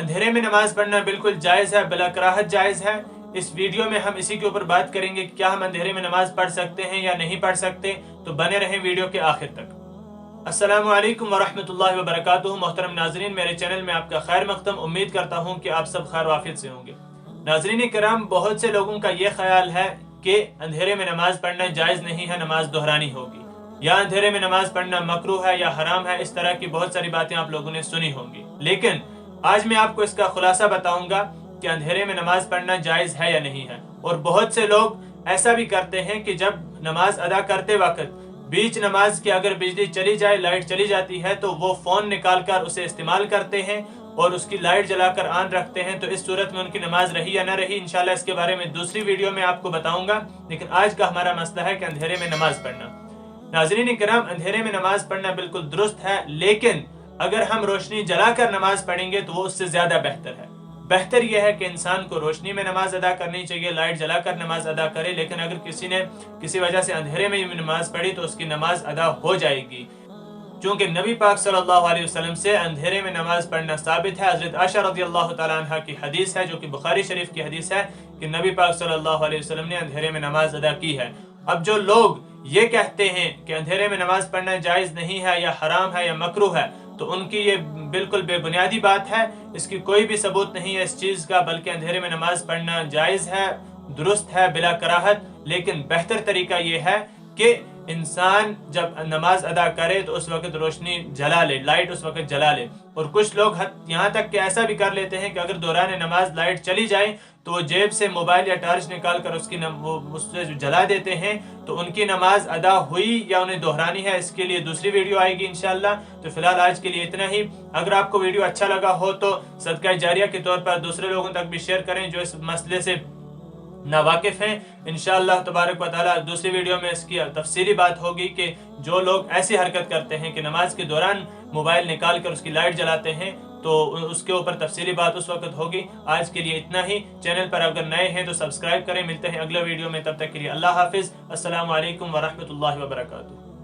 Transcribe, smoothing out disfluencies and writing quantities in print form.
अंधेरे में नमाज पढ़ना बिल्कुल जायज़ है, बिला कराहत जायज़ है। इस वीडियो में हम इसी के ऊपर बात करेंगे कि क्या हम अंधेरे में नमाज पढ़ सकते हैं या नहीं पढ़ सकते, तो बने रहें वीडियो के आखिर तक। अस्सलामु अलैकुम वरहमतुल्लाहि वबरकातुहू। मोहतरम नाज़रीन, मेरे चैनल में आपका खैर मक़दम। उम्मीद करता हूँ कि आप सब खैर वाफियत से होंगे। नाज़रीन किराम, बहुत से लोगों का ये ख्याल है कि अंधेरे में नमाज पढ़ना जायज़ नहीं है, नमाज दोहरानी होगी, या अंधेरे में नमाज पढ़ना मकरूह है या हराम है। इस तरह की बहुत सारी बातें आप लोगों ने सुनी होंगी, लेकिन आज मैं आपको इसका खुलासा बताऊंगा कि अंधेरे में नमाज पढ़ना जायज़ है या नहीं है। और बहुत से लोग ऐसा भी करते हैं कि जब नमाज अदा करते वक्त बीच नमाज की अगर बिजली चली जाए, लाइट चली जाती है, तो वो फ़ोन निकाल कर उसे इस्तेमाल करते हैं और उसकी लाइट जलाकर ऑन रखते हैं। तो इस सूरत में उनकी नमाज रही या ना रही, इंशाल्लाह इसके बारे में दूसरी वीडियो में आपको बताऊंगा। लेकिन आज का हमारा मसला है कि अंधेरे में नमाज पढ़ना। नाज़रीन किराम, अंधेरे में नमाज पढ़ना बिल्कुल दुरुस्त है, लेकिन अगर हम रोशनी जलाकर नमाज पढ़ेंगे तो वो उससे ज्यादा बेहतर है। बेहतर यह है कि इंसान को रोशनी में नमाज अदा करनी चाहिए, लाइट जलाकर नमाज अदा करे। लेकिन अगर किसी ने किसी वजह से अंधेरे में नमाज पढ़ी तो उसकी नमाज अदा हो जाएगी, क्योंकि नबी पाक सल्लल्लाहु अलैहि वसल्लम से अंधेरे में नमाज पढ़ना साबित है। हज़रत आयशा रज़ियल्लाहु तआला अन्हा की हदीस है, जो कि बुखारी शरीफ की हदीस है, कि नबी पाक सल्लल्लाहु अलैहि वसल्लम ने अंधेरे में नमाज अदा की है। अब जो लोग ये कहते हैं कि अंधेरे में नमाज पढ़ना जायज़ नहीं है या हराम है या मकरूह है, तो उनकी ये बिल्कुल बेबुनियादी बात है। इसकी कोई भी सबूत नहीं है इस चीज़ का, बल्कि अंधेरे में नमाज पढ़ना जायज़ है, दुरुस्त है, बिला कराहत। लेकिन बेहतर तरीका ये है कि इंसान जब नमाज अदा करे तो उस वक्त रोशनी जला ले, लाइट उस वक्त जला ले। और कुछ लोग यहाँ तक कि ऐसा भी कर लेते हैं कि अगर दौरान नमाज लाइट चली जाए तो वो जेब से मोबाइल या टार्च निकाल कर उससे जला देते हैं। तो उनकी नमाज अदा हुई या उन्हें दोहरानी है, इसके लिए दूसरी वीडियो आएगी इंशाल्लाह। तो फिलहाल आज के लिए इतना ही। अगर आपको वीडियो अच्छा लगा हो तो सदका जारिया के तौर पर दूसरे लोगों तक भी शेयर करें जो इस मसले से नावाकिफ हैं। इंशाअल्लाह तबारक व तआला दूसरी वीडियो में इसकी तफसीली बात होगी कि जो लोग ऐसी हरकत करते हैं कि नमाज के दौरान मोबाइल निकाल कर उसकी लाइट जलाते हैं, तो उसके ऊपर तफसीली बात उस वक्त होगी। आज के लिए इतना ही। चैनल पर अगर नए हैं तो सब्सक्राइब करें। मिलते हैं अगले वीडियो में, तब तक के लिए अल्लाह हाफिज़। अस्सलामु अलैकुम वरहमतुल्लाहि वबरकातुहू।